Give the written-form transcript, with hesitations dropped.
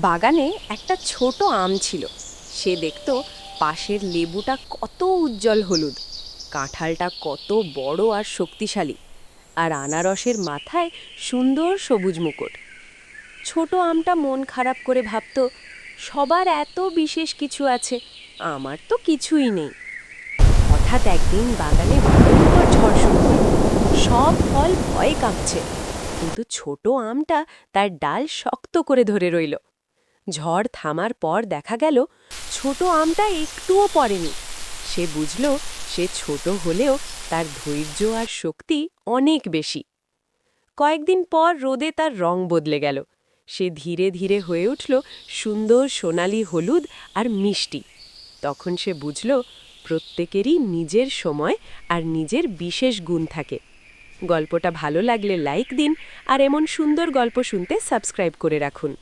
বাগানে একটা ছোট আম ছিল। সে দেখত পাশের লেবুটা কত উজ্জ্বল হলুদ, কাঁঠালটা কত বড় আর শক্তিশালী, আর আনারসের মাথায় সুন্দর সবুজ মুকুট। ছোট আমটা মন খারাপ করে ভাবত, সবার এত বিশেষ কিছু আছে, আমার তো কিছুই নেই। হঠাৎ একদিন বাগানে ভয়ঙ্কর ঝড় শুরু হলো। সব ফল ভয়ে কাঁপছে, কিন্তু ছোট আমটা তার ডাল শক্ত করে ধরে রইল। ঝড় থামার পর দেখা গেল ছোট আমটা একটুও পড়েনি। সে বুঝল সে ছোট হলেও তার ধৈর্য আর শক্তি অনেক বেশি। কয়েকদিন পর রোদে তার রং বদলে গেল। সে ধীরে ধীরে হয়ে উঠল সুন্দর সোনালি হলুদ আর মিষ্টি। তখন সে বুঝল প্রত্যেকেরই নিজের সময় আর নিজের বিশেষ গুণ থাকে। গল্পটা ভালো লাগলে লাইক দিন, আর এমন সুন্দর গল্প শুনতে সাবস্ক্রাইব করে রাখুন।